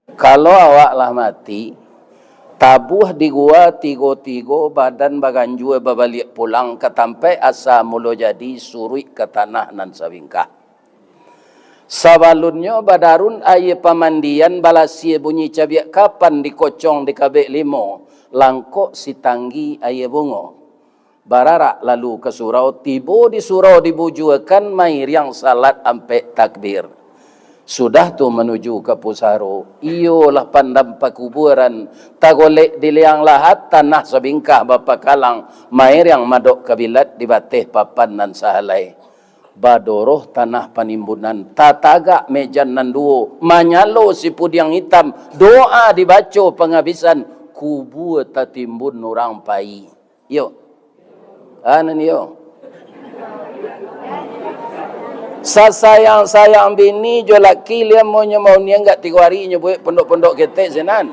Kalau awak lah mati, tabuh di gua tigo-tigo badan baganjua babalik pulang ke tampai asa mulo jadi surui ke tanah nan sawingkah. Sabalunnya badarun aye pamandian balasie bunyi cabiak kapan dikocong di kabek limo langkok si tanggi aye bungo. Bararak lalu ke surau, tibo di surau dibujuakan mair yang salat ampe takbir. Sudah tu menuju ke pusaro, iyolah pandam pakuburan, tagolek di liang lahat tanah sabingkah bapa kalang, mair yang madok kabilat di bateh papan nan sahalai. Badoroh tanah panimbunan, tatagak mejan nan duo, manyalo si pudiang hitam, doa dibaca penghabisan, kubur tatimbun nurang pai. Yo. Anan yo. Sasayang-sayang bini jo laki liam mau ni enggak 3 hari nyebuik pondok-pondok ketek senan.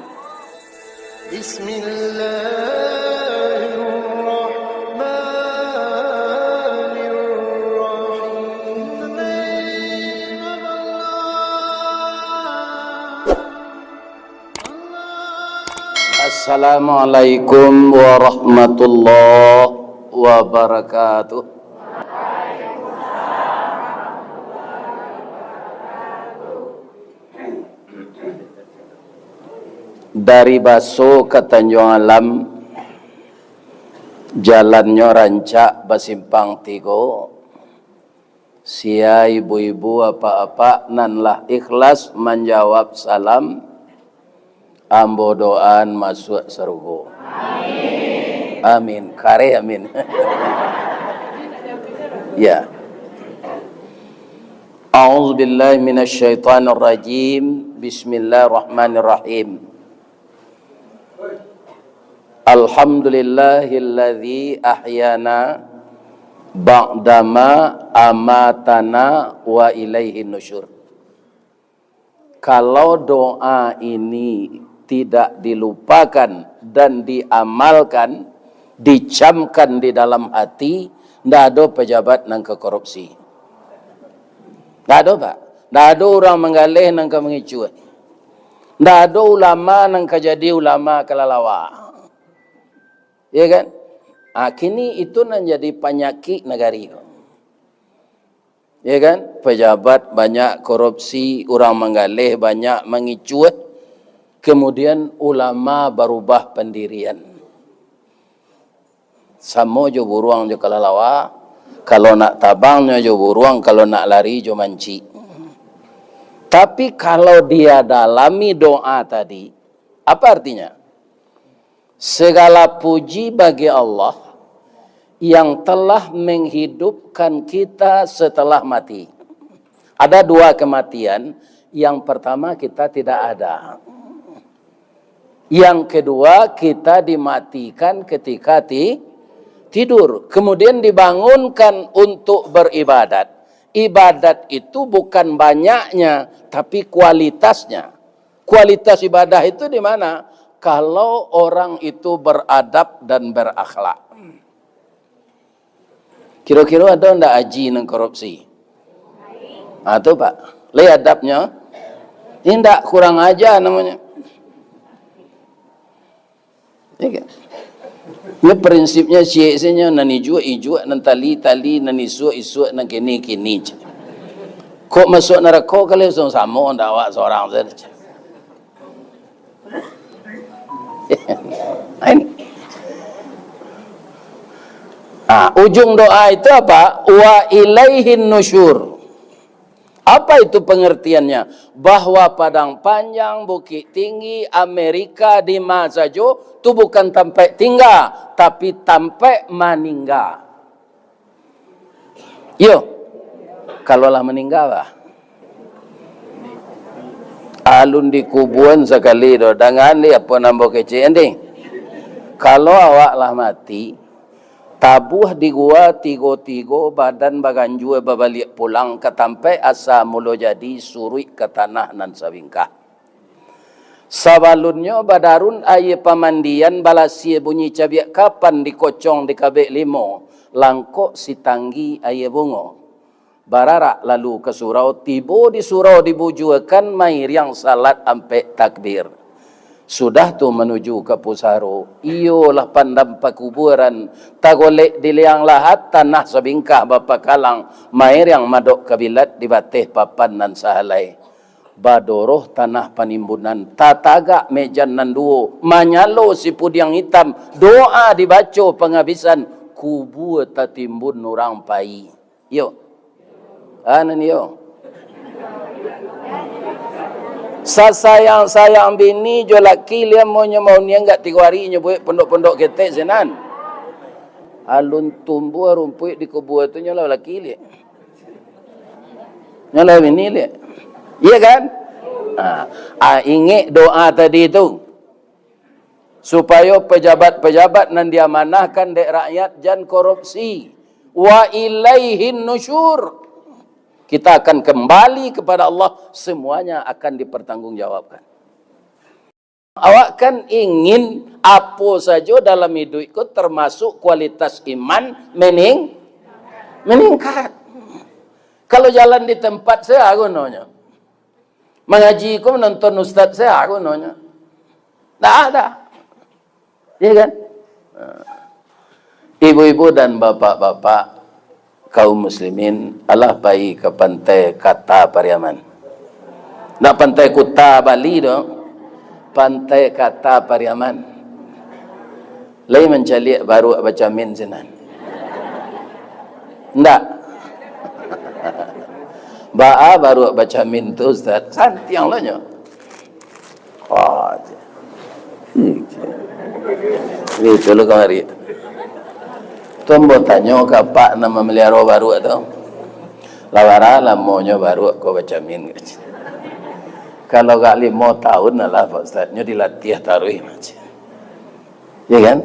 Assalamualaikum warahmatullahi wabarakatuh. Dari Baso ke Tanjung Alam, jalannya rancak basimpang tigo. Sia ibu-ibu apa-apa nanlah ikhlas menjawab salam. Ambo doan masuk surga. Amin. Amin. Kare amin. Ya. A'udzubillahi minasyaitonirrajim. Bismillahirrahmanirrahim. Alhamdulillahilladzi ahyana ba'dama amatana wa ilaihi nusyur. Kalau doa ini tidak dilupakan dan diamalkan, dicamkan di dalam hati, tidak ada pejabat nang ke korupsi. Tidak ada, Pak. Tidak ada orang menggalih nang ke mengicu. Tidak ada ulama nang ke jadi ulama kelalawa. Ya kan? Kini itu nang jadi penyakit negari. Ya kan? Pejabat banyak korupsi, orang menggalih banyak mengicu. Kemudian ulama berubah pendirian. Samo jo buruang jo kalalawa, kalau nak tabangnya jo buruang, kalau nak lari jo manci. Tapi kalau dia dalami doa tadi, apa artinya? Segala puji bagi Allah yang telah menghidupkan kita setelah mati. Ada 2 kematian, yang pertama kita tidak ada. Yang kedua, kita dimatikan ketika tidur. Kemudian dibangunkan untuk beribadat. Ibadat itu bukan banyaknya, tapi kualitasnya. Kualitas ibadah itu di mana? Kalau orang itu beradab dan berakhlak. Kira-kira ada ndak haji nang korupsi? Itu Pak. Lihat adabnya. Tidak kurang aja namanya. Ya kan? Ini prinsipnya siasanya nani jua ijua nan tali nani isu nan kini. Kok masuk neraka kali sama ndak awak seorang saja. Ujung doa itu apa? Wa ilaihin nusyur. Apa itu pengertiannya? Bahwa padang panjang, bukit tinggi, Amerika di masajo itu bukan sampai tinggal, tapi sampai meninggal. Yo, kalaulah meninggal lah. Alun di kubuan sekali do, dengan dia apa nambah kecil ending. Kalau awak lah mati, tabuh di gua tigo-tigo badan baganjua babalik pulang ke tampai asa mulo jadi surui ke tanah nan sawingkah. Sabalunnya badarun aye pamandian balasie bunyi cabiak kapan dikocong di kabek limo langkok si tanggi aye bungo. Bararak lalu ke surau, tiba di surau dibujuakan mai yang salat ampe takbir. Sudah tu menuju ke pusaro, iyolah pandam pakuburan, tagolek di liang lahat, tanah sebingkah bapa kalang, mair yang madok kabilat di batih papan nan sahalai. Badoroh tanah panimbunan, tatagak mejan nan duo, manyalo si pudiang hitam, doa dibaca penghabisan, kubur tatimbun nurang pai. Yo, anan yo. Sayang bini jo laki liam mo enggak 3 hari nyebut pondok-pondok ketek senan. Alun tumbuh rumput di kubur tu nyola laki li. Nyola bini li. Iya kan? Ingat doa tadi tu. Supaya pejabat-pejabat nan diamanahkan dek rakyat jangan korupsi. Wa ilaihin nusyur. Kita akan kembali kepada Allah, semuanya akan dipertanggungjawabkan. Awak kan ingin apa saja dalam hidup itu termasuk kualitas iman meningkat. Kalau jalan di tempat saya gunanya. Mengaji ku menonton ustaz saya gunanya. Tak ada. Ya kan? Ibu-ibu dan bapak-bapak kaum muslimin, Allah baik ke pantai Kata Pariaman. Nak pantai Kuta Bali dong. Pantai Kata Pariaman. Lai mencalik baru baca min sinan. Ndak. Ba'a baru baca min tu ustaz. Santiang lah nyo. Oh. Itu lo kemari. Tombo tanya kapak nama melihara baru tu. Lawara lamonyo baru aku baca min. Kalau gak 5 tahun lah Pak Ustaz, nyo dilatih taruh macam. Ya kan?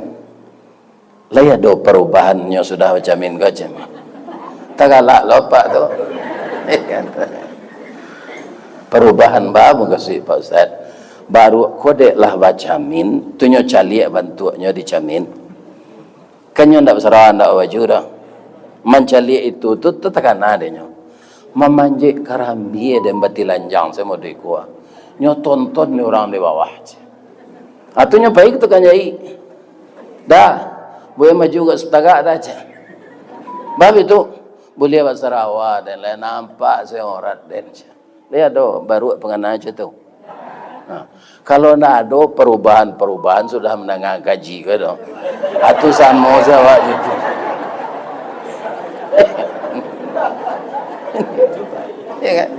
Lah ada perubahan nyo sudah baca min kau macam. Tak galak lo Pak tu. Ya kan? Perubahan baru kasih Pak Ustaz. Baru kodek lah baca min, tu nyo caliak bantu nyo dicamin. Kanyo ndak berserah ndak wajur dah. Mencali itu tu tetakan ada nyo. Memanjik karambi dan batilanjang saya mau dikua. Nyo tonton ni orang di bawah. Atunya baik tu kan jai. Dah, boleh maju ke setagak dah aja. Bab itu boleh berserawa dan lain nampak saya orang dan. Lihat do baru pengenal aja tu. Kalau nak ada perubahan sudah mendengar gaji ke dong. Atau sama jawab gitu. Ya kan?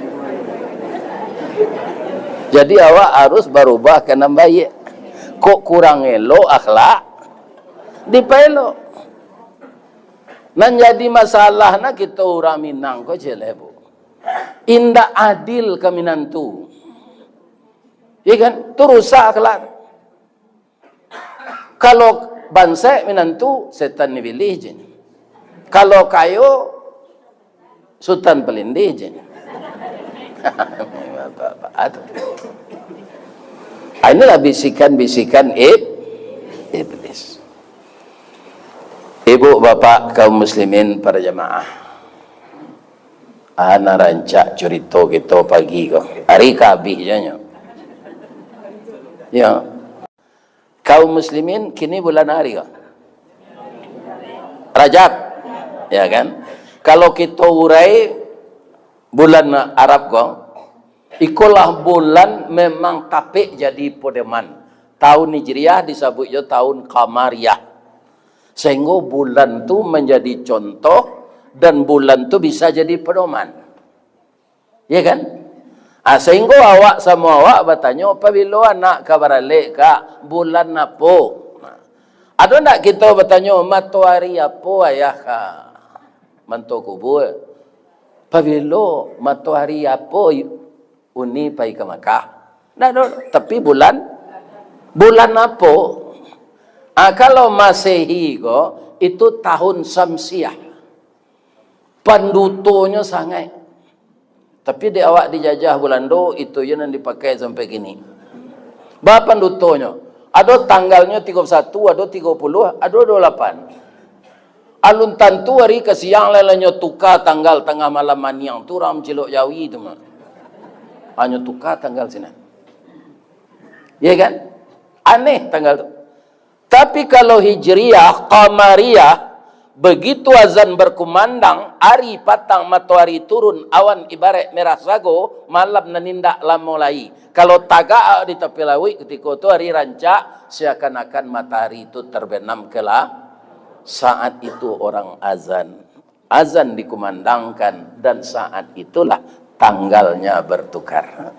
Jadi awak harus berubah kena baik. Kok kurang elok akhlak dipelok. Nan jadi masalah nak kita orang Minang kok jelebu. Indak adil kaminan tu. Ya kan? Tu rusak akhlak. Kalau bangsa menantu setan ni pilih je. Kalau kayo sultan pelindih je. Inilah bisikan-bisikan iblis. Ibu bapak kaum muslimin para jemaah. Ana rancak cerita kita pagi ko. Hari kabih je nyo. Ya. Kaum muslimin kini bulan hari kah? Rajab. Ya kan? Kalau kita urai bulan Arab kah? Ikulah bulan memang tapik jadi podeman. Tahun Hijriah disebut je tahun Qamariyah. Sehingga bulan tu menjadi contoh dan bulan tu bisa jadi pedoman. Ya kan? Sehingga awak sama awak bertanya, apabila anak kabaralik kak bulan apa? Ada tak kita bertanya, matahari apa ayah kak? Mantu kubur. Apabila matahari apa uni pai ke Makkah? Tak, tapi bulan apa? Kalau Masehi ko, itu tahun Samsiah. Pandutonya sangat. Tapi di awak dijajah bulan do itu yang dipakai sampai kini. Berapa dutonya? Ada tanggalnya 31, ada 30, ada 28. Alun tantu hari ke siang lelanya tuka tanggal tengah malam maniang tu ram cilok jawi tu mah. Hanya tuka tanggal sini. Ya kan? Aneh tanggal tu. Tapi kalau Hijriyah, Qamariyah, begitu azan berkumandang, hari patang matahari turun, awan ibarat merah sago, malam nanindak lamulai. Kalau tagak di tepi laut ketika itu hari rancak, seakan-akan matahari itu terbenam kelah. Saat itu orang azan. Azan dikumandangkan dan saat itulah tanggalnya bertukar.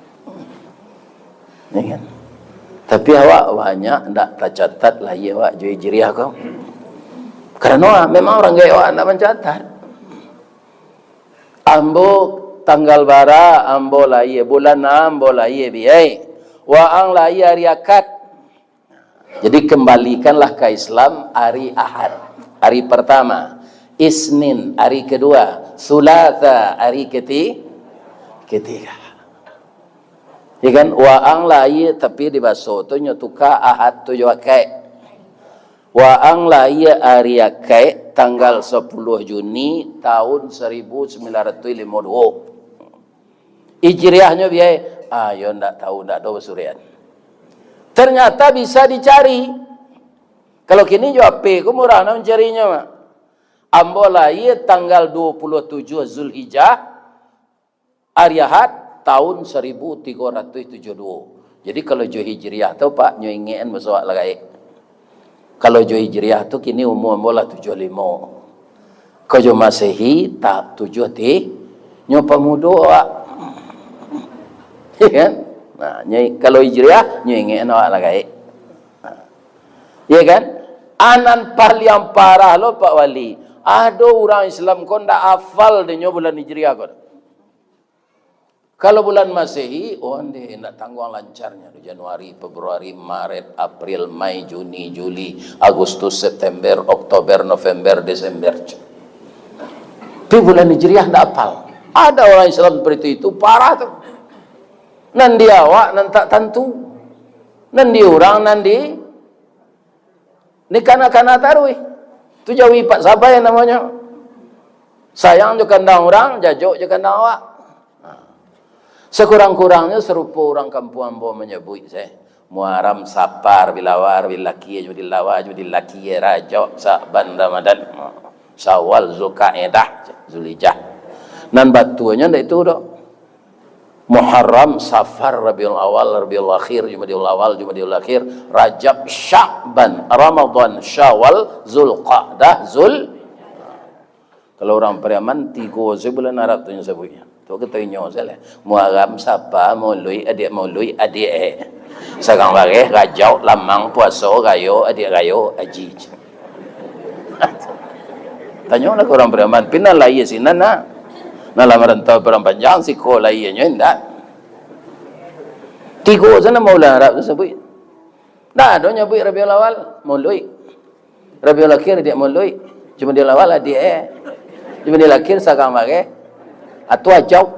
Ya kan? Tapi awak banyak tak tercatat lah ya awak jual Hijriyah kau. Karena memang orang gaya awak tak mencatat. Ambo tanggal bara, ambo lahir bulan ambo lahir biai. Waang lahir hari akad. Jadi kembalikanlah ke Islam hari Ahad. Hari pertama, Isnin hari kedua, Sulatha hari ketiga. Ya kan? Waang lahir tapi di baso tu nyotuka Ahad tu Akad. Waang lahir hari Akad tanggal 10 Juni tahun 1952. Hijriahnya biaya, yo ndak tahu ndak tahu surian. Ternyata bisa dicari. Kalau kini jawab P, murah nak mencarinya mah. Ambo lahir tanggal 27 Zulhijjah, hari Ahad tahun 1372. Jadi kalau jo Hijriah tu Pak, nyo ingin masuk lagi. Kalau jo Hijriah tu kini umur ambo lah 75. Kalau jo Masehi tak 7 ti, nyo pemuda awak. Ya kan? Nah, kalau Hijriah nyo ingin awak lagi. Ya kan? Anan yang parah lo Pak Wali. Ada orang Islam kau ndak hafal denyo bulan Hijriah kau. Kalau bulan Masehi, oh ande ndak tanggung lancarnya. Januari, Februari, Maret, April, Mei, Juni, Juli, Agustus, September, Oktober, November, Desember. Tapi bulan Hijriah ndak hafal. Ada orang Islam seperti itu parah tuh. Nandi awak nantak tentu. Nandi orang nandi ni kana-kana tarui. Tu jawi pak siapa yang namanya? Sayang je kandang orang, jajuk je kandang awak. Sekurang-kurangnya serupa orang kampung ambo menyebut saya. Muharram, Safar, Bilawar, Bilaki, jadi lawa, jadi laki, Rajab, Sa'ban, Ramadan, Syawal, Zulqa'dah, Zulhijjah. Nan batuannya ndak itu dok. Muharram, Safar, Rabiul Awal, Rabiul Akhir, Jumadil Awal, Jumadil Akhir, Rajab, Sya'ban, Ramadan, Syawal, Zulqa'dah, Kalau orang Periaman, 3 sebulan Arab tu yang sebutnya. Tu kita inyo salah. Muharram, Safar, Maului, adik Sekarang bagi Rajab, Lamang, Puasa, Gayo, adik Gayo, Haji. Tanya lah ke orang Periaman, pindah lah ia sini nak. Nalam rantau perang panjang si ko lainnya enggak. 3 sana Maulana Arab tersebut. Nah, ada nyebut Rabiul Awal Maului. Rabiul Akhir dia Maului. Cuma dia awal dia. Cuma dia akhir sekarang bagi. Atau ajau.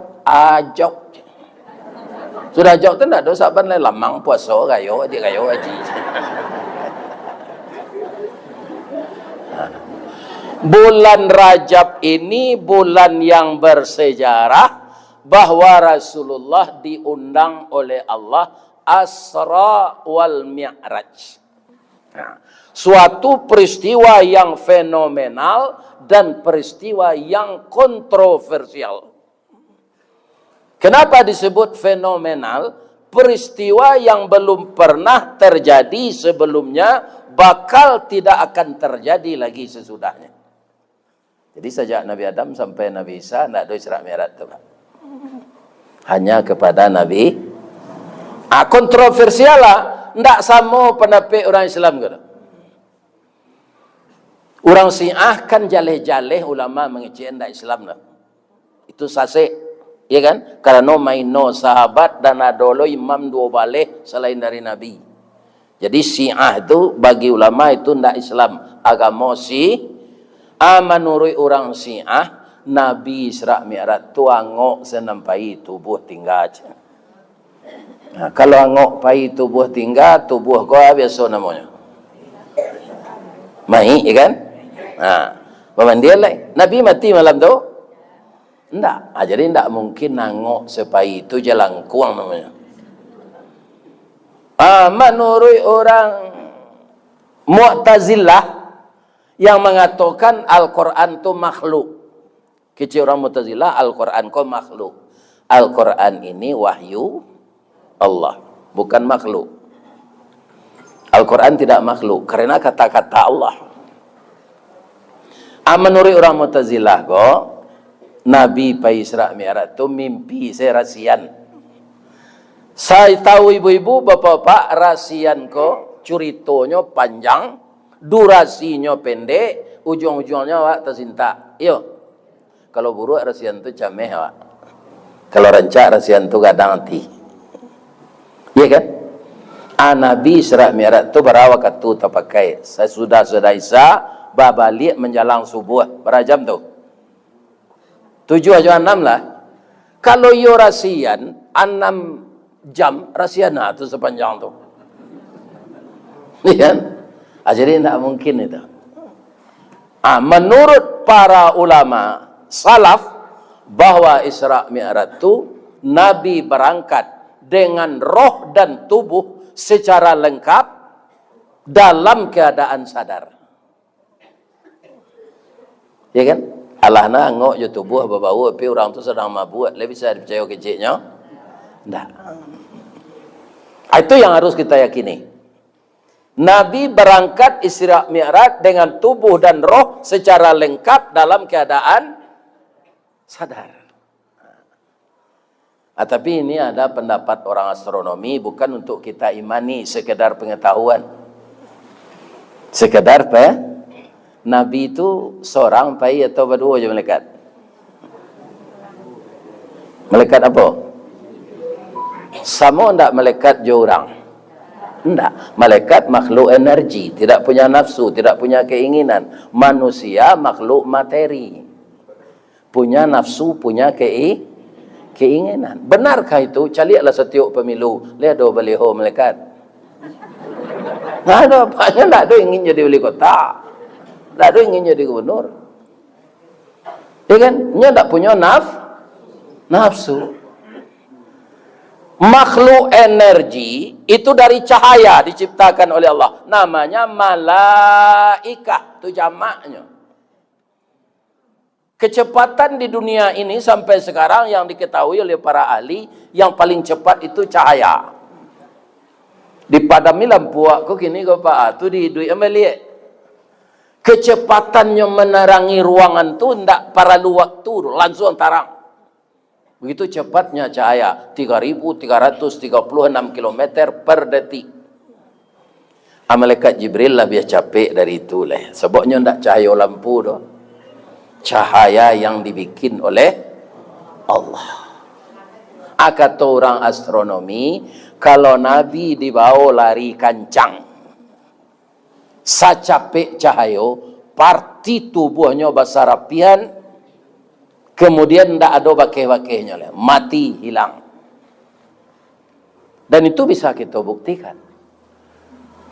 Sudah ajau tu enggak ada saban lain lamang puasa gayo dia gayo haji. Bulan Rajab ini bulan yang bersejarah bahwa Rasulullah diundang oleh Allah Asra wal Mi'raj. Nah, suatu peristiwa yang fenomenal dan peristiwa yang kontroversial. Kenapa disebut fenomenal? Peristiwa yang belum pernah terjadi sebelumnya, bakal tidak akan terjadi lagi sesudahnya. Jadi sejak Nabi Adam sampai Nabi Isa tidak ada Isra Mi'raj itu. Hanya kepada Nabi. Kontroversial lah. Tidak sama pendapat orang Islam. Gitu. Orang Syiah kan jaleh-jaleh ulama mengecek tidak Islam. Lah. Itu sasik. Ya kan? Karena maino sahabat dan adolo imam 2 baleh selain dari Nabi. Jadi Syiah itu bagi ulama itu tidak Islam. Agama menurut orang Syiah, Nabi Isra Mi'raj tu angok senampai tubuh tinggal. Nah, kalau angok pai tubuh tinggal, tubuh kau biasa namanya. Mai, kan? Nah, Pemandian lain. Nabi mati malam tu? Enggak. Jadi enggak mungkin nangok supaya itu jalan kuang namanya. Menurut orang Mu'tazilah yang mengatakan Al-Quran itu makhluk. Kecil orang Mu'tazilah, Al-Quran itu makhluk. Al-Quran ini wahyu Allah, bukan makhluk. Al-Quran tidak makhluk karena kata-kata Allah. Menurut orang Mu'tazilah kok Nabi pa Isra Mi'raj itu mimpi serasian. Saya tahu ibu-ibu, bapak-bapak, rasian kok ceritanya panjang, durasinya pendek, ujung-ujungnya awak tersinta. Yo. Kalau buruk rasian itu cameh awak. Kalau rancak rasian itu kadang hati. Iya kan? Nabi Isra Mi'raj itu berawak itu terpakai. Saya sudah Isa balik menjelang subuh. Berapa jam tu? 7 atau 6 lah. Kalau yo rasian 6 jam rasiana tu sepanjang tu. Iya kan? Jadi tidak mungkin itu. Menurut para ulama salaf bahwa Isra Mi'raj itu Nabi berangkat dengan roh dan tubuh secara lengkap dalam keadaan sadar. Ya kan? Allah na ngok je tubuh berbau tapi orang tu sedang mabuk, lebih bisa dipercaya kecilnya? Tidak. Itu yang harus kita yakini. Nabi berangkat Isra Mi'raj dengan tubuh dan roh secara lengkap dalam keadaan sadar. Tapi ini ada pendapat orang astronomi, bukan untuk kita imani, sekedar pengetahuan. Sekedar Nabi itu seorang pai atau berdua je malaikat? Malaikat apa? Sama enggak malaikat je orang? Enggak. Malaikat makhluk energi, tidak punya nafsu, tidak punya keinginan. Manusia makhluk materi. Punya nafsu, punya keinginan. Benarkah itu? Caliaklah setiap pemilu. Lihat do baliho malaikat. Nggak ada apanya, enggak ada ingin jadi wali kota. Enggak ada ingin jadi gubernur. Ya kan? Dia enggak punya nafsu. Makhluk energi itu dari cahaya diciptakan oleh Allah. Namanya malaikah. Itu jamaknya. Kecepatan di dunia ini sampai sekarang yang diketahui oleh para ahli, yang paling cepat itu cahaya. Dipadami lampu aku kini kau Pak, tu di duit ameliak. Kecepatannya menerangi ruangan tu ndak perlu waktu, langsung terang. Begitu cepatnya cahaya, 3.336 km per detik. Malaikat Jibril lah biar capek dari itu lah. Sebabnya ndak cahaya lampu tu. Cahaya yang dibikin oleh Allah. Kata orang astronomi, kalau Nabi dibawa lari kancang, secapek cahaya, parti tubuhnya besar rapian, kemudian tidak ada bakeh-bakehnya, mati, hilang. Dan itu bisa kita buktikan.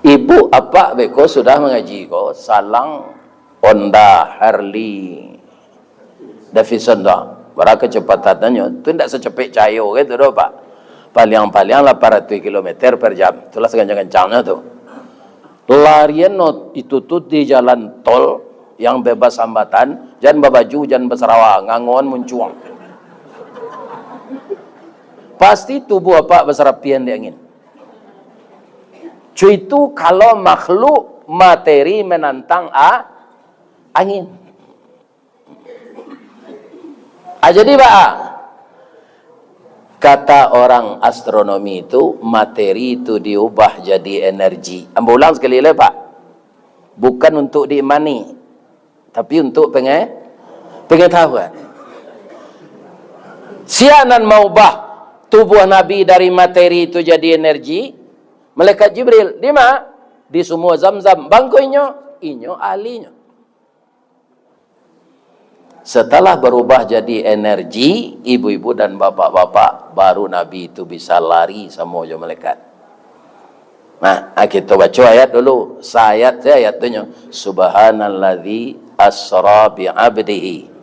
Ibu apa beko sudah mengaji ko, salang Honda, Harley, Davidson dah. Berapa kecepatannya? Itu tidak secepet cahaya gitu doh Pak. Paling-paling 800 km per jam. Itulah sekencang-kencangnya tuh. Larian itu tuh di jalan tol yang bebas hambatan, jangan babaju, jangan bersarawa, ngangon muncuang. Pasti tubuh apa berserapian di angin. Cuy itu kalau makhluk materi menantang angin. Jadi Pak, kata orang astronomi itu, materi itu diubah jadi energi. Ambil ulang sekali lagi Pak. Bukan untuk diimani, tapi untuk pengetahuan. Sianan mau ubah tubuh Nabi dari materi itu jadi energi. Malaikat Jibril, di mana? Di semua Zam-Zam. Bangkuinyo, inyo ahlinya. Setelah berubah jadi energi, ibu-ibu dan bapak-bapak, baru Nabi itu bisa lari sama je malaikat. Nah, kita baca ayat dulu. Ayat itu Subhanalladzi asra bi 'abdihi.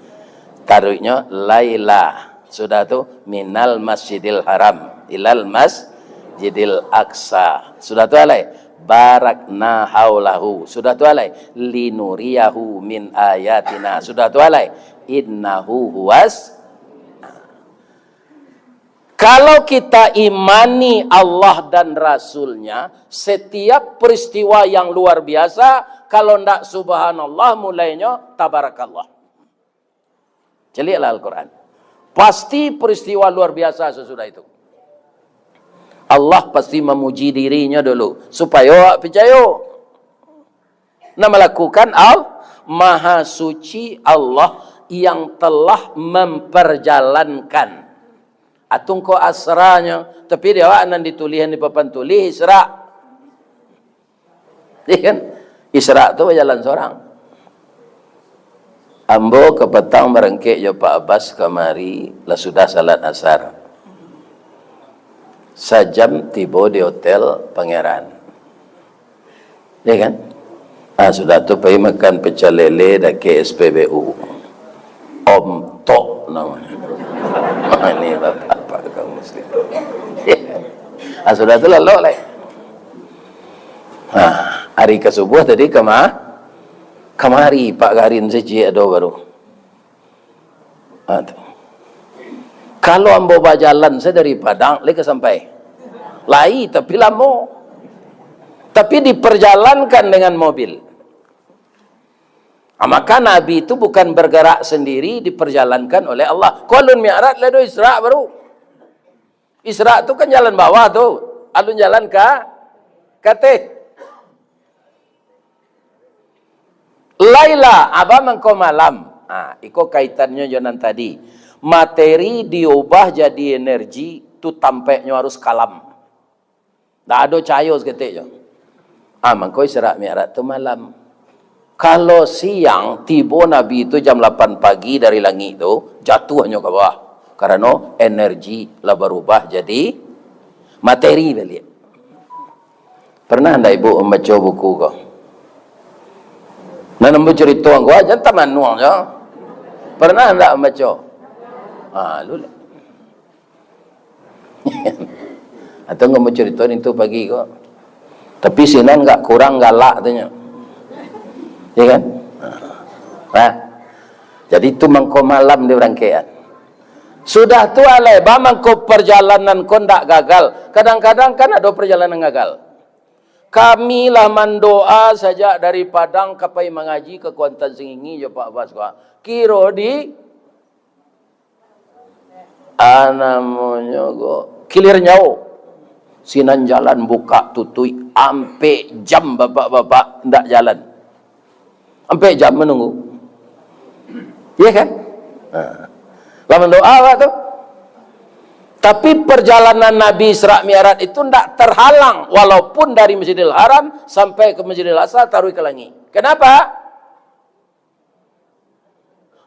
Taruhnya laila. Sudah tu minal masjidil haram ilal masjidil aqsa. Sudah tu alai barakna haulahu. Sudah tu alai linuriyahu min ayatina. Sudah tu alai innahu huwas. Kalau kita imani Allah dan Rasulnya, setiap peristiwa yang luar biasa, kalau ndak subhanallah mulainya tabarakallah. Celiaklah Al-Quran. Pasti peristiwa luar biasa sesudah itu. Allah pasti memuji dirinya dulu, supaya awak percaya. Nah, melakukan Maha Suci Allah yang telah memperjalankan. Atung ko asranya, tapi dia awak nan ditulihan di papan tulis Isra. Iya kan? Isra tu berjalan seorang. Ambo ke petang merengkek jo Pak Abbas kemari, lah sudah salat asar. Sajam tiba di hotel Pangeran. Ya kan? Sudah tu pergi makan pecel lele dak ke SPBU. Om Tok namanya. Ini bapak kaum muslim. Sudah tu lalu lah. Hari ke subuh tadi kemari Pak Garin saja ada baru. Kalau ambo berjalan saya dari Padang lagi sampai. Lai tapi lama. Tapi diperjalankan dengan mobil. Maka Nabi itu bukan bergerak sendiri, diperjalankan oleh Allah. Qalun mi'raj lalu Isra baru. Isra itu kan jalan bawah tuh. Alun jalan ke Kateh. Laila aba mangko malam. Iko kaitannya jonan tadi. Materi diubah jadi energi, tu tampaknya harus kalam. Tak ada cahaya seketik je. Mangko Isra Mi'raj tu malam. Kalau siang tiba Nabi itu jam 8 pagi dari langit itu jatuh hanya ke bawah. Karena energi lah berubah jadi materi balik. Pernah anda ibu membaca buku kau? Nak nampak cerita aku aja tak manual je. Pernah anda membaca? Lula. Atau nggak mau cerita itu pagi kok. Tapi sinan nggak kurang galak tanya. Ya kan? Jadi itu mangko malam di rangkaian. Sudah tu alai, mangko perjalanan kau ndak gagal. Kadang-kadang kan ada perjalanan gagal. Kami lah mendoa saja dari Padang kapai mengaji ke Kuantan Singingi je Pak Bas. Kiro di namanya go kilir nyau. Sinan jalan buka tutui ampe jam bapak-bapak ndak jalan. Sampai jam menunggu. Iya kan? Lama doa tu. Tapi perjalanan Nabi Isra Mi'raj itu tidak terhalang. Walaupun dari Masjidil Haram sampai ke Masjidil Aqsa taruh ke langit. Kenapa?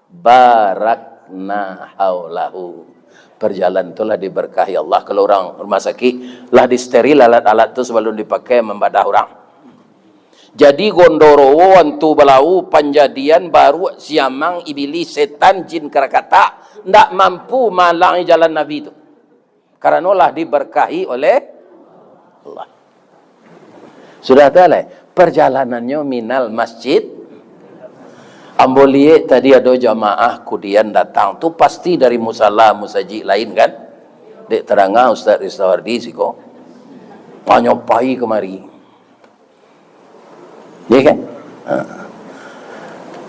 Barakna haulahu. Perjalanan itulah diberkahi Allah. Kalau orang rumah sakit, lah disteril alat-alat itu sebelum dipakai membadah orang. Jadi Gondorowo wantu belau panjadian baru siamang iblis setan jin Krakata ndak mampu malangi jalan Nabi itu. Karena lah diberkahi oleh Allah. Sudah tahu perjalanannya minal masjid. Ambolie tadi ada jamaah kudian datang tu pasti dari musala musajid lain kan. Dek terangah Ustaz Rizwardi siko. Panyopai kemari. Ya kan?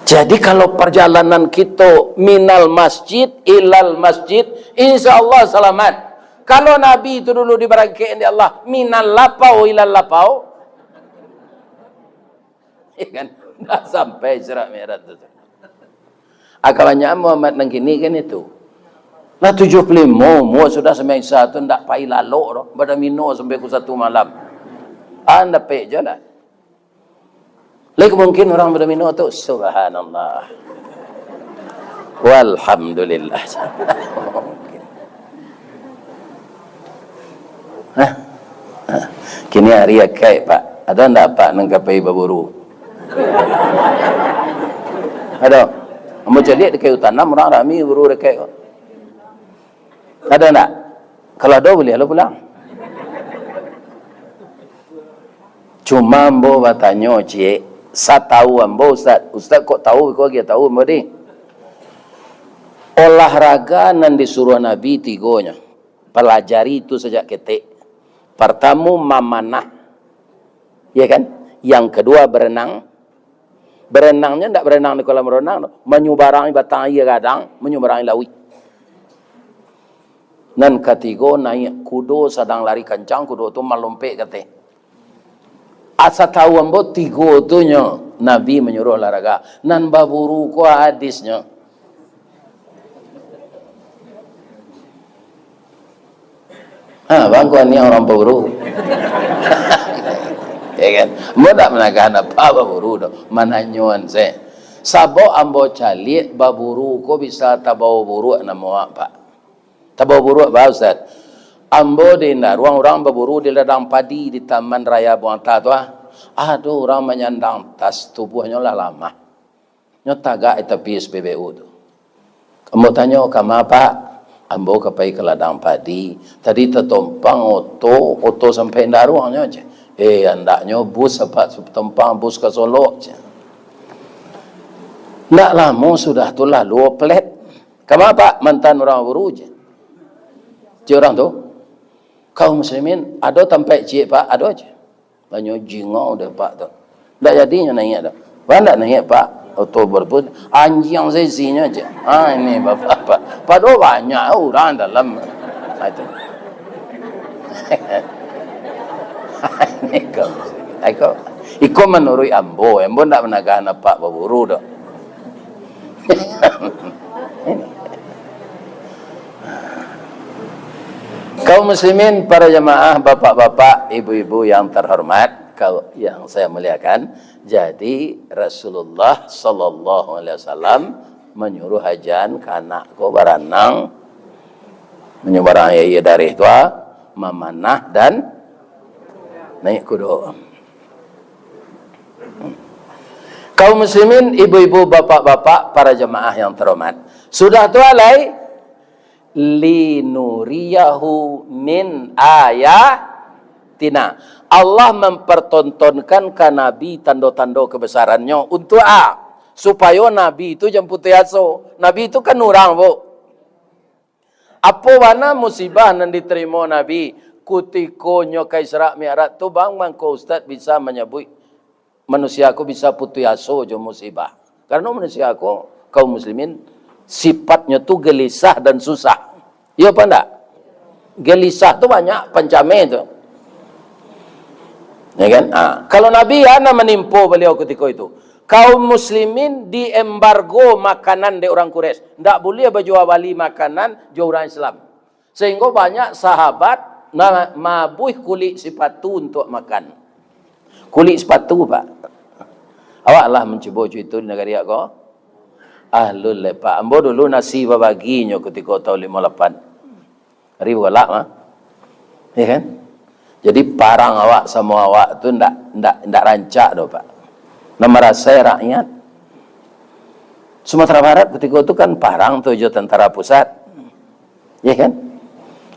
Jadi kalau perjalanan kita minal masjid ilal masjid, insya Allah selamat. Kalau Nabi itu dulu diberangkatkan di Allah minal lapau ilal lapau, ya kan? Dah sampai Isra Mi'raj itu. Akalnya Muhammad nang kini kan itu. Lah 75 mu sudah semai satu ndak pai lalu doh, pada mino sampai ku satu malam. Anda pe je lah. Lagi mungkin orang bermino tu subhanallah. Walhamdulillah. Kini hari akai Pak. Ada ndak Pak nang kapai baburu? Ada. Ambo celiak di kayu tanam orang rami buru dekat. Ada enggak? Kalau ada boleh lo pulang. Cuma ambo bertanya cik, saya tahu ambo ustaz kok tahu kok dia tahu ambo ni. Olahraga nan disuruh Nabi tigonya. Pelajari itu sejak ketik. Pertama memanah. Ya kan? Yang kedua berenang. Berenangnya tidak berenang di kolam renang, menyubarangi batang air kadang, menyubarangi laut. Dan ketiga naik kudo sedang lari kencang, kudo tu melompat kata. Asa tahu ambo tiga tu nya Nabi menyuruh olahraga. Nan baburu ko hadisnya. Bangkuan ni orang baburu. Ya kan? Ambo tak menakan apa baburu tu. Mananyuan saya. Sabo ambo calik baburu ko bisa tabau buruk nama apa? Tabau buruk apa Ustaz? Ambo di ruang orang baburu di ladang padi di Taman Raya Buanta tu. Aduh orang menyandang tas tubuhnya lah lama. Nyo tagak tepi SPBU tu. Ambo tanya kamu apa? Ambo kapai ke ladang padi. Tadi tertumpang oto sampai daruangnya aja. Andaknya bus apa tempang bus ke Solo je. Tak lama sudah tu lalu pelet. Kamu apa? Mantan orang buru je. Cik orang tu. Kaum muslimin ada tempat cik pak ada je. Banyak jingau dah pak tu. Tak jadinya naik dah. Banyak naik pak. Oktober pun anjing sesinya je. Ini bapak. Padahal banyak orang dalam. Itu. Iko menurut ambo tak pernah kahana pak baburu dah. Kaum muslimin, para jemaah, bapak-bapak, ibu-ibu yang terhormat, yang saya muliakan. Jadi Rasulullah sallallahu alaihi wasallam menyuruh hajan ke anak ko baranang menyubarang ya dari tua memanah dan naik kuda. Kaum muslimin, ibu-ibu, bapak-bapak, para jemaah yang terhormat, sudah tu alai linuriyahu min ayatina. Allah mempertontonkan ke Nabi tanda-tanda kebesarannya untuk supaya Nabi itu jemput yaso. Nabi itu kan orang, Bu. Apa mana musibah yang diterima Nabi ketika nyokai Isra Mi'raj tu bang mangko Ustaz bisa menyebut manusia aku bisa putus asa je musibah. Karena manusia aku kaum muslimin sifatnya tu gelisah dan susah. Ya apa enggak? Gelisah tu banyak pencame tu. Ya kan? Kalau Nabi menimpa beliau ketika itu. Kaum muslimin diembargo makanan di orang Quraisy. Tak boleh berjual beli makanan di orang Islam. Sehingga banyak sahabat mabuh kulit sepatu untuk makan. Kulit sepatu pak. Awak lah mencuba itu di negara aku. Ahlul lepak. Ambo dulu nasi baginya ketika tahun 58. Ribu galak mah. Ya kan? Jadi parang awak sama awak tu ndak rancak dah pak. Nama rasa rakyat. Sumatera Barat ketika itu kan parang tujuh tentara pusat. Ya kan?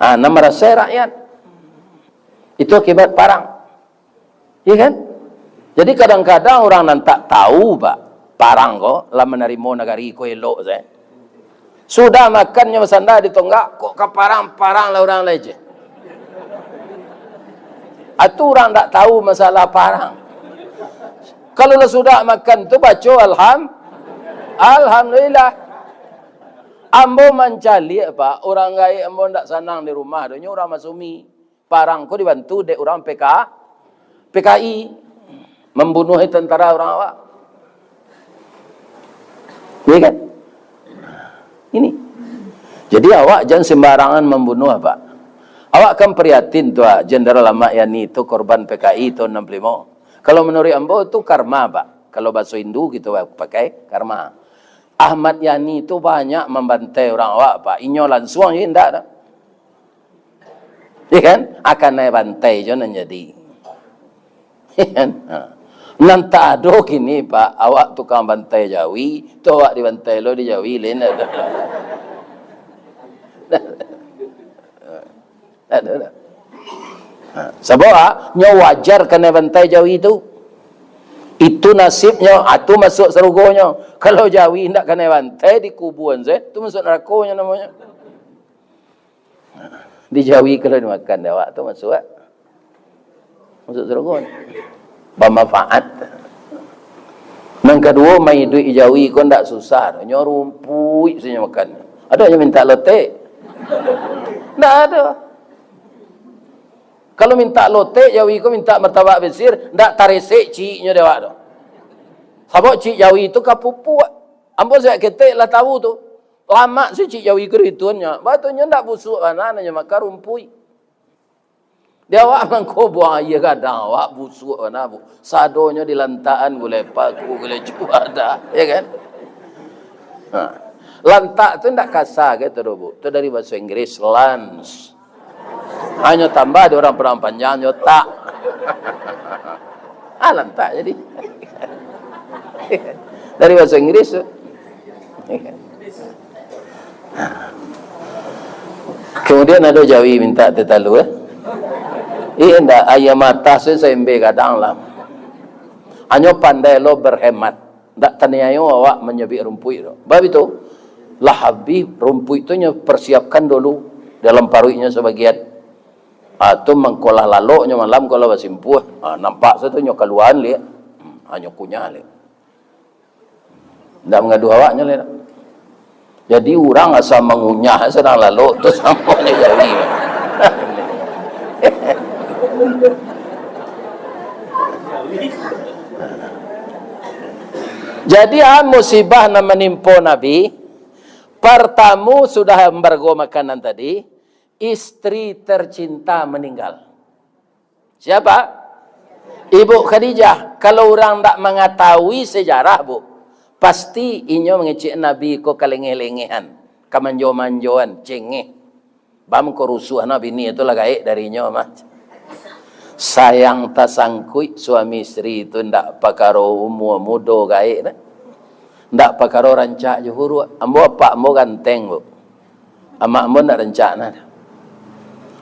Nama rasa rakyat. Itu akibat parang. Ya kan? Jadi kadang-kadang orang nan tak tahu pak parang kok lah menerima negari ko elok saya. Sudah makannya bersandar di tonggak kok ke parang lah orang lain je. Itu orang tak tahu masalah parang. Kalau sudah makan tu baca alhamdulillah. Ambo mencari apa orang gaya ambo tak senang di rumah donya orang masumi. Parang ko dibantu dek orang PKI membunuh tentara orang awak. Ya kan? Ini. Jadi awak jangan sembarangan membunuh apa. Awak kan prihatin tu Jenderal Ahmad Yani itu korban PKI tahun 65. Kalau menurut ambo itu karma pak. Kalau bahasa Hindu gitu pakai karma. Ahmad Yani itu banyak membantai orang awak pak. Inyo langsung ya enggak dah. Ya kan? Akan naik bantai jangan jadi. Ya kan? Nan tak ada kini Pak, awak tukang bantai Jawi, tu awak dibantai lo di Jawi lain ada. Ada. Sebab nya wajar kena bantai Jawi itu. Itu nasibnya, itu masuk surganya. Kalau Jawi tidak kena bantai di kuburan saya, itu masuk nerakanya namanya. Di Jawi kalau dimakan awak tu masuk masuk surganya. Bermanfaat. Yang kedua, main duit Jawi kau tak susah. Nyo rumput saja makan. Ada yang minta lotek. Tak ada. Kalau minta lotek Jawi kau minta martabak besir, tak tarisik ciknya dewa tu. Sebab cik Jawi itu kapupu. Ambo saya ketek lah tahu tu. Lama si cik Jawi ke rituannya. Batunya tak busuk mana nanya makan rumput. Dia awak mangko buang air kadang awak busuk mana bu. Sadonya di lantaan boleh paku boleh cuak dah, ya kan? Ha. Lantak tu ndak kasar gitu bu. Tu dari bahasa Inggris lance. Hanya tambah ada orang perang panjangnya tak. Lantak jadi. Dari bahasa Inggris tu. Kemudian ada Jawi minta tetalu ndak ayam mata saya embe kadang lah. Hanya pandai lo berhemat. Ndak taniayo awak menyebik rumput itu. Bab itu lah habis rumput itu nya persiapkan dulu dalam paruhnya sebagian. Tu mengkolah laloknya malam kalau basimpuh. Nampak satu nya keluaran le. Hanya kunyah le. Ndak mengadu awaknya le. Jadi orang asal mengunyah sedang lalok tu sampainya Jawi. Jadi musibah yang menimpa Nabi, pertama sudah embargo makanan tadi, istri tercinta meninggal. Siapa? Ibu Khadijah. Kalau orang tak mengetahui sejarah bu, pasti inyo mengecek Nabi ko kalengeh-lengehan, kamanjo-manjoan, cengeh. Bam ko rusuh Nabi ni itulah gaik dari inyo mah. Sayang tasangkui suami istri itu ndak pakaro umur muda gaik dah. Ndak pakaro rancak juhuru. Ambo apa ambo ganteng bu. Amak ambo ndak rancak nah.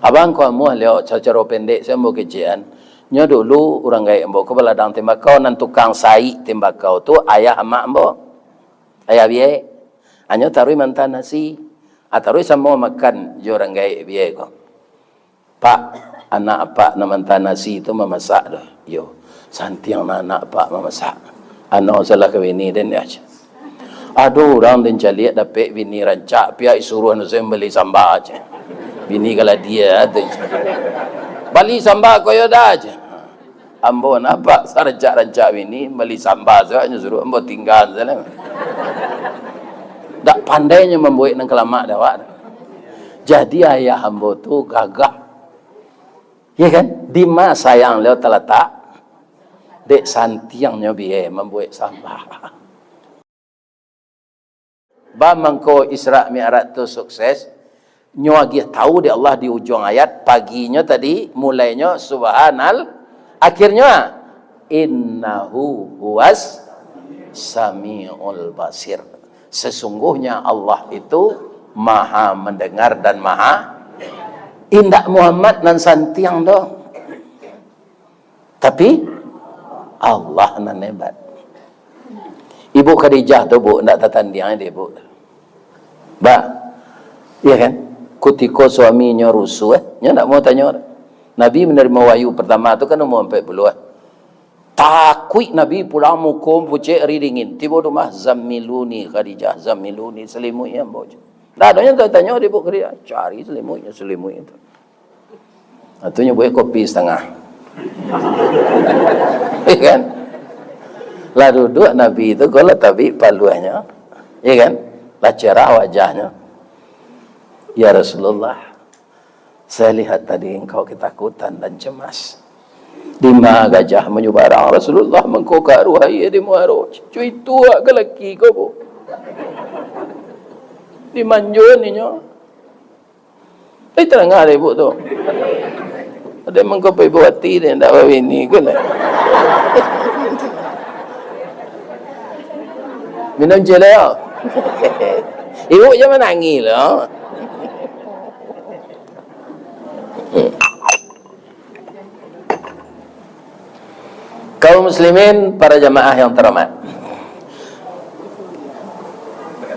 Abang ko ambo leo cara pendek saya ambo kecian. Nyo dulu orang gaik ambo ko beladang tembakau nan tukang sai tembakau tu ayah amak ambo. Ayah biye. Anyo tarui mantan nasi. Atarui sama makan jo orang gaik biye ko. Pak, anak pak nama nasi itu memasak dah. Yo, santiang anak pak memasak. Anak salah ke bini dan dia aja. Aduh, orang dan caliat dapat bini rancak. Pihak suruh anak saya beli sambal aja. Bini kalau dia ada. Beli sambal kau dah aja. Ambo nak rancak bini beli sambal saja suruh ambo tinggal saja. Tak pandainya membuat nang kelamak dah wak. Jadi ayah ambo tu gagah. Ya kan? Di mana sayang leo terletak dek santiangnya biaya membuat sampah. Bamangko Isra Mi'raj tu sukses. Nyuagi tahu di Allah di ujung ayat paginya tadi mulainya subhanal, akhirnya innahu huwas samiul basir. Sesungguhnya Allah itu maha mendengar dan maha indak Muhammad nan santiang dong. Tapi Allah nan hebat. Ibu Khadijah tu bu ndak tatandiang dia bu. Ba. Iya kan? Ketika suaminya rusuh nya ndak mau tanya. Nabi menerima wahyu pertama tu kan umur 40. Takut Nabi pulang mukum pucuk ri dingin. Tiba rumah zammiluni Khadijah, zammiluni selimut yang bau. Dah ada yang tanya dia buat kerja, cari selimut itu. Atunya buat kopi setengah. Kan? Lah duduk Nabi itu kalau tabik paluannya, ya kan? Lah cerah wajahnya. Ya Rasulullah, saya lihat tadi engkau ketakutan dan cemas. Di mana gajah menyubarang Rasulullah mengkokak ruhai di muaro. Cuy tua ke laki kau bu. Dimanjun ni nyo. Terang ada ibu tu. Ada mengko ibu hati dia ndak bini ke lah. Minum je lah. Ibu jangan menangis lah. Kaum muslimin, para jamaah yang terhormat,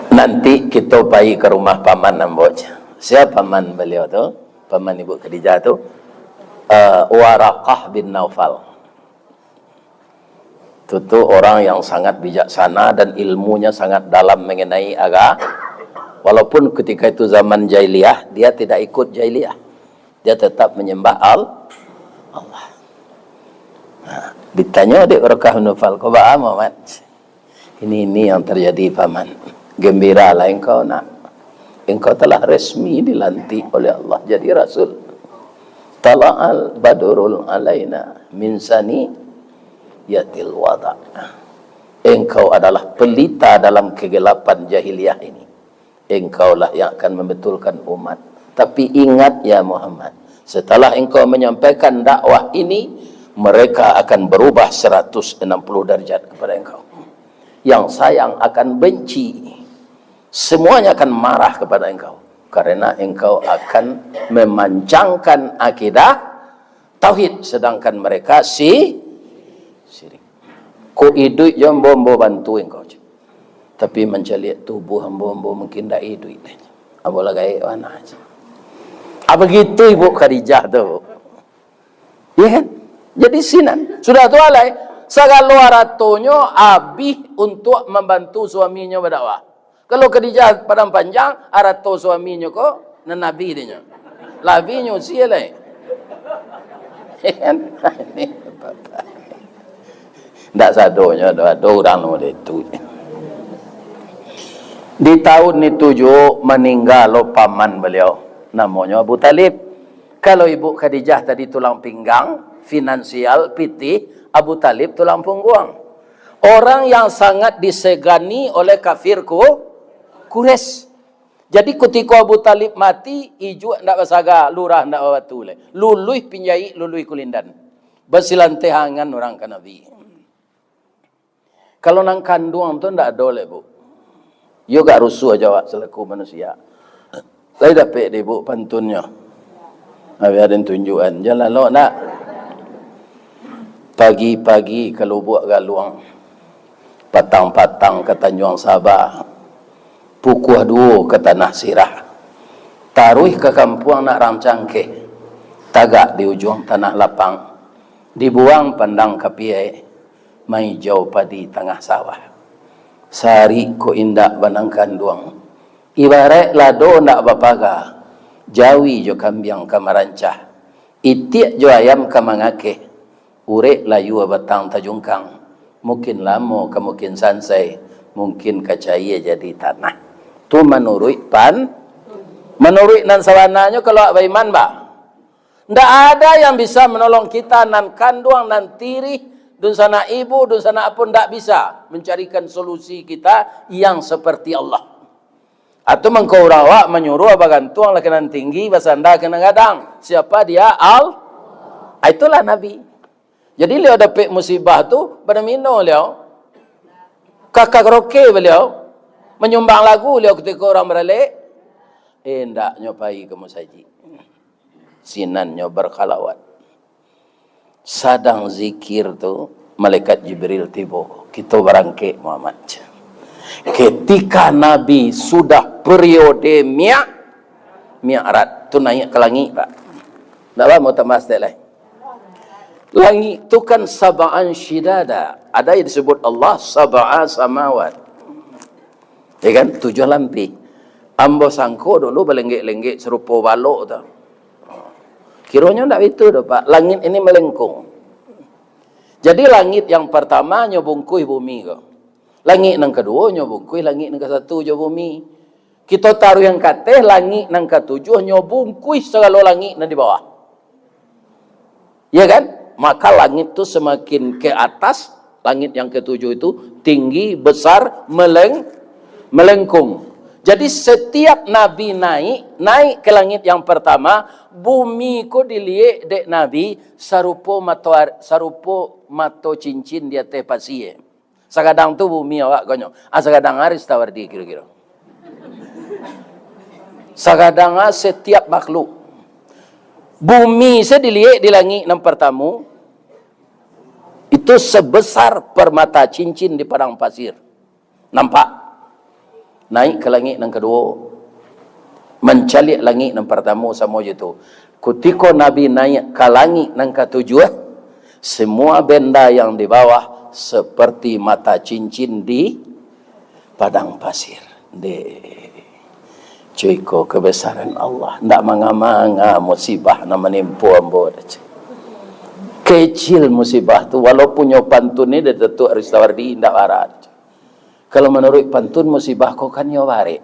nanti kita pergi ke rumah paman Namboj. Siapa paman beliau tu? Paman Ibu Khadijah tu? Waraqah bin Naufal. Itu orang yang sangat bijaksana dan ilmunya sangat dalam mengenai agama. Walaupun ketika itu zaman jahiliyah, dia tidak ikut jahiliyah. Dia tetap menyembah Allah. Nah, ditanya adik Waraqah bin Naufal, kau baca Muhammad? Ini yang terjadi paman. Gembiralah engkau nak. Engkau telah resmi dilantik oleh Allah jadi rasul. Tala'al badurul alaina min sani yatil wada. Engkau adalah pelita dalam kegelapan jahiliyah ini. Engkaulah yang akan membetulkan umat. Tapi ingat ya Muhammad, setelah engkau menyampaikan dakwah ini, mereka akan berubah 160 derajat kepada engkau. Yang sayang akan benci. Semuanya akan marah kepada engkau. Karena engkau akan memanjangkan akidah tauhid. Sedangkan mereka syirik. Ko hidup je hamba bantu engkau. Tapi mencari tubuh hamba mungkin tak hidup. Apalah gaya mana aja. Apa gitu Ibu Khadijah tu? Ya kan? Jadi sinan. Sudah tu alai. Segala aratonyo habis untuk membantu suaminya berdakwah. Kalau Khadijah padang panjang, arato suaminya kok na nabi dia. Labinya sia lai. Ini bapak. Ndak sadonya ada orang nomor itu. Di tahun itu meninggal paman beliau, namanya Abu Talib. Kalau Ibu Khadijah tadi tulang pinggang, finansial, pitih, Abu Talib tulang punggung. Orang yang sangat disegani oleh kafir Quraisy. Jadi ketika Abu Talib mati, ijuk ndak basaga, lurah ndak batu le. Lului pinjai, lului kulindan. Bersilantehangan orang ke Nabi. Kalau nang kandung tu ndak ada le, Bu. Yo gak rusuh jawab selaku manusia. Saya dapat dia Bu pantunnya. Habis ada tunjukan. Jalan lo nak. Pagi-pagi kalau buat galuang. Patang-patang ke Tanjung Sabah. Pukul 2 ke Tanah Sirah. Taruh ke kampung nak ramcangke. Tagak di ujung tanah lapang. Dibuang pandang kapiai. Mai jauh padi tengah sawah. Sehari ko indak banangkan duang. Ibarat lado ndak bapaga. Jawi jo kambiang kamarancah. Itiak jo ayam kamangake. Urek layu batang tajungkang. Mungkin lamo ke mungkin sansai. Mungkin kacaya jadi tanah. Tu menurut menurut nan sawananya kalau baiman ba. Ndak ada yang bisa menolong kita nan kanduang nan tirih. Dun sana ibu, dun sana pun tak bisa mencarikan solusi kita yang seperti Allah. Atau mengkau rawak menyuruh bagantuang lah kena tinggi, basanda kena gadang. Siapa dia? Itulah Nabi. Jadi beliau dapat musibah tu pada mino beliau. Kakak roke beliau. Menyumbang lagu beliau ketika orang beralik. Ndak nyopai ke musajid. Sinannya berkhalawat. Sadang zikir tu malaikat Jibril tiba. Kita berangkit Muhammad. Ketika Nabi sudah periode mi'raj tu naik ke langit Pak. Tak apa mau tambah sedikit lain. Langit tu kan sab'an syidada. Ada yang disebut Allah sab'a samawat. Ya kan? 7 lampi. Ambo sangko dulu belenggek-lenggek serupa balok tu. Kiranya tak itu dah Pak. Langit ini melengkung. Jadi langit yang pertama nyobungkui bumi ke. Langit yang kedua nyobungkui langit yang ke-1 je bumi. Kita taruh yang kateh langit yang ke-7 nyobungkui segala langit yang di bawah. Ya kan? Maka langit tu semakin ke atas, langit yang ke-7 itu tinggi, besar, melengkung. Jadi setiap Nabi naik ke langit yang pertama, bumi ko dilihat dek Nabi sarupo mato cincin dia teh pasie. Sakadang tu bumi awak konyo. Sakadang haris tawardi kira-kira. Sakadang setiap makhluk. Bumi saya dilihat di langit yang pertama, itu sebesar permata cincin di padang pasir. Nampak? Naik ke langit yang kedua, mencalik langit yang pertama sama je tu. Ketika Nabi naik ke langit yang ketujuh, semua benda yang di bawah seperti mata cincin di padang pasir. Cuiko kebesaran Allah. Tidak manga-manga musibah na menimpu ambo. Kecil musibah tu, walaupun nyo pantun ni dia tetuk Aristawardi tidak warat. Kalau menurut pantun musibah kau kan nyo warik.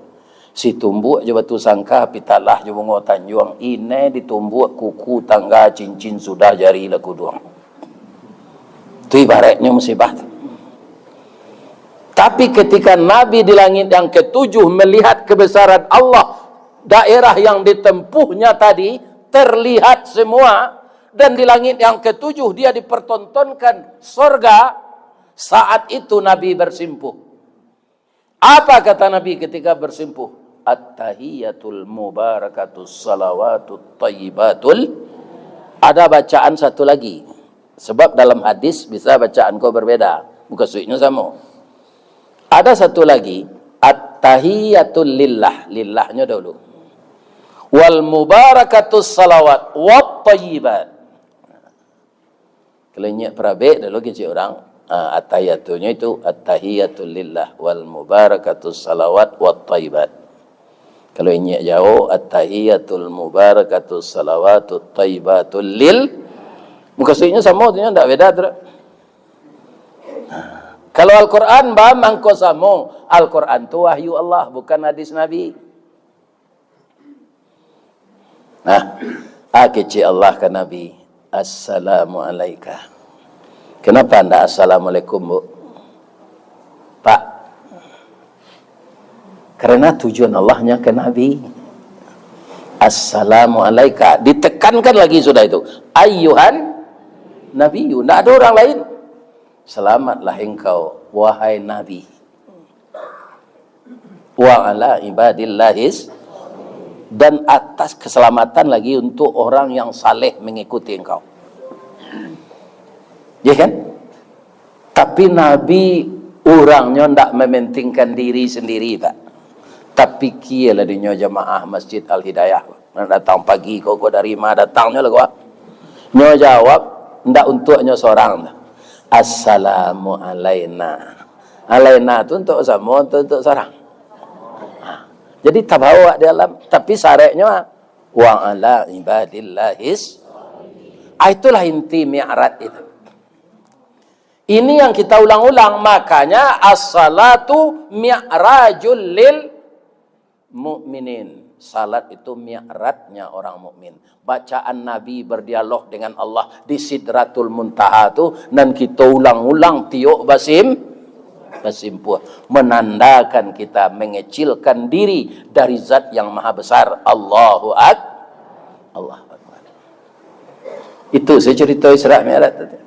Si tumbuk je batu sangka pitalah je bungo tanjuang. Ini ditumbuk kuku tangga cincin sudah jari laku doang. Itu ibaratnya musibah tu. Tapi ketika Nabi di langit yang ketujuh melihat kebesaran Allah, daerah yang ditempuhnya tadi terlihat semua, dan di langit yang ketujuh dia dipertontonkan surga, saat itu Nabi bersimpuh. Apa kata Nabi ketika bersimpuh? At-tahiyatul mubarakatus salawatut tayyibatul. Ada bacaan satu lagi. Sebab dalam hadis bisa bacaan kau berbeda. Bukan suiknya sama. Ada satu lagi. At-tahiyatul lillah. Lillahnya dulu. Wal mubarakatus salawat wat tayyibat. Kalau ingat perabek dulu kecil orang. At-tahiyatunya itu at-tahiyatul lillah wal mubarakatus salawat wat tayyibat. Kalau ingat jauh at-tahiyatul mubarakatus salawatut tayyibatul lil. Muka suinya sama tu tak beda tu. Kalau Al-Quran mangko sama. Al-Quran tu wahyu Allah, bukan hadis Nabi. Kecil Allah ke Nabi, assalamu alaika. Kenapa anda assalamualaikum, Bu? Pak, karena tujuan Allahnya ke Nabi. Assalamu alaika. Ditekankan lagi sudah itu. Ayyuhan Nabiyu. Tidak ada orang lain. Selamatlah engkau, wahai Nabi. Wa ala ibadillahis. Dan atas keselamatan lagi untuk orang yang saleh mengikuti engkau. Ya kan? Tapi Nabi orangnya tidak mementingkan diri sendiri, Pak. Tapi kialah dinyo jamaah Masjid Al-Hidayah. Datang pagi kau dari mana datangnya lah kau. Nyo jawab tidak untuk nyo seorang. Assalamu alaina. Alaina itu untuk sama, untuk seorang. Jadi tak bawa dalam, tapi syaratnya wa ala ibadillahis. Itulah inti mi'raj itu. Ini yang kita ulang-ulang, makanya as-salatu mi'rajul lil mu'minin. Salat itu mi'rajnya orang mukmin. Bacaan Nabi berdialog dengan Allah di Sidratul Muntaha itu, dan kita ulang-ulang tiuk basimpuh, menandakan kita mengecilkan diri dari zat yang maha besar. Allahu Akbar. Itu saya cerita Isra Mi'raj tadi.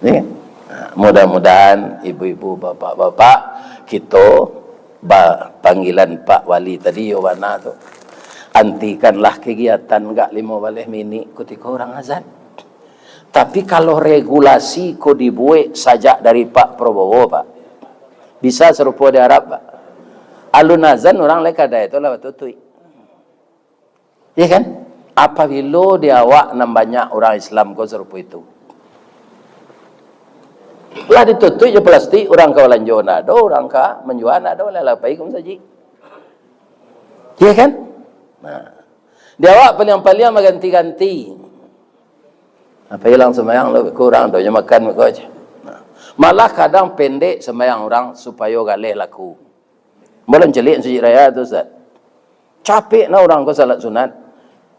Ya. Mudah-mudahan ibu-ibu, bapak-bapak, kita panggilan Pak Wali tadi Yowana tu, antikanlah kegiatan enggak 15 minit ketika orang azan. Tapi kalau regulasi ko dibuat sajak dari Pak Prabowo, Pak, bisa serupa di Arab, Pak. Alun azan orang leka dah itu lah tutui. Ya kan? Apabila dia awak banyak orang Islam ko serupa itu. Lah ditutup je plastik, orang ka lanjut ada, orang ka menjual ada, lah baik kum saji. Ya kan? Nah. Dia awak paling-paling ganti-ganti. Apa hilang semayang lebih kurang tu, makan kau aja. Nah. Malah kadang pendek semayang orang supaya galih laku. Belum celik sujud raya tu, Ustaz. Capek na orang kau salat sunat.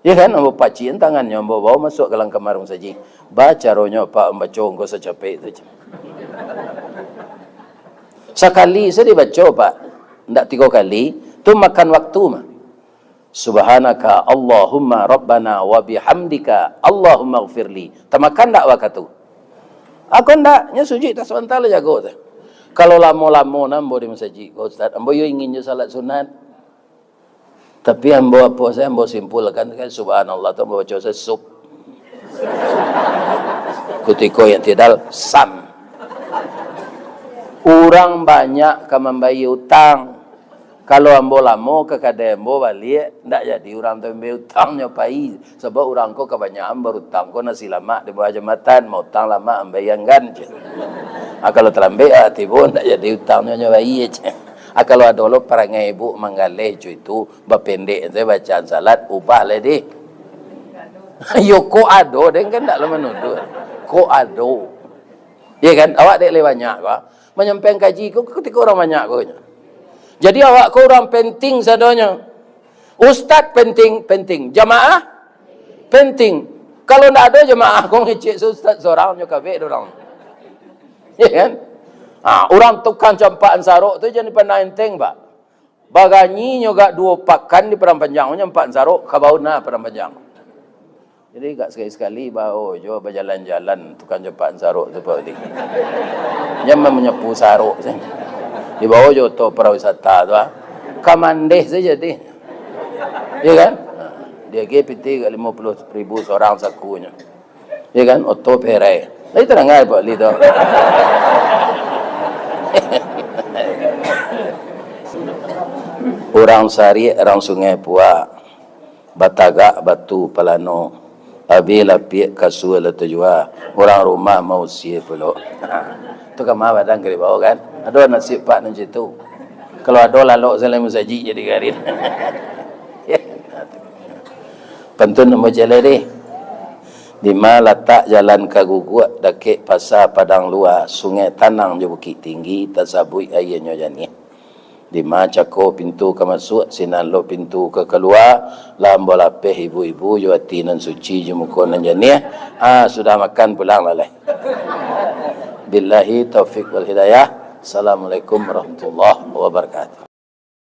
Ya kan? Ambo pacien tangannya, ambo bawa masuk ke dalam kamar saji. Baca rohnya Pak membaca kau secapek tu. Sekali saya dibaca, Pak. Ndak 3 kali, tu makan waktu mah. Subhanaka Allahumma Rabbana wa bihamdika Allahumma gfirli. Tamakan ndak waktu. Aku ndak, nya sujud tak sebentar lah jago tu. Kalau lama-lama nambo di masjid, Ustaz, ambo yo ingin je salat sunat. Tapi ambo apa saya ambo simpulkan kan subhanallah tu ambo baca sub. Ketika yang tidak sam. Orang banyak kan membayar utang. Kalau ambo lama ke kadang ambo balik, ndak jadi orang tu ambil utangnya pai. Sebab orang ko kebanyakan berutang ko nasi lama di bawah jambatan, mau utang lama ambayangkan je. Kalau terlambat tiba ndak jadi utangnya nyobai je. Kalau ada lo perangai ibu manggaleh itu bapendek saya bacaan salat ubah lah deh. Yo ko ado deng kan ndak lo menuduh. Ko ado. Ya kan awak dek le banyak ba. Menyampaikan kaji ko ketika orang banyak ko. Jadi awak ko orang penting sadonya. Ustaz penting, jamaah penting. Kalau ndak ada jamaah ko ngecek ustaz seorang nyo kabeh orang. Ya kan? Orang tukang campaan saruk tu jadi pandai enteng, Pak. Baganyi nyoga 2 pakan di perang panjang, nyampak saruk kabauna perang panjang. Jadi gak sekali-sekali bau jo berjalan-jalan tukang campaan saruk tu Pak. Nyam menyapu saruk saja. Di bawah jo to pariwisata tu kamandeh saja dia. Ya kan? Dia GPT 50,000 seorang sakunya. Ya kan? Oto perai. Lagi terangai Pak Lido. Orang sari, orang sungai Puak, Batagak, Batu, Palano, Abila, Piak, Kasu, Latujua, orang rumah mau siap pula. Itu kan mah badan kiri bawah kan? Ada nasib Pak nanti tu. Kalau ada lalu salam musajid jadi garin. Pantun nombor jalan deh. Di mana letak jalan Kaguguat dakik pasar Padang Luar, sungai Tanang je Bukit Tinggi, tasabui airnya jani. Di mana cako pintu ke masuk, sinan lo pintu ke keluar, lambo lapeh ibu-ibu jo hati nan suci je muka nan jani. Sudah makan pulang lah. Billahi taufiq wal hidayah. Assalamualaikum warahmatullahi wabarakatuh.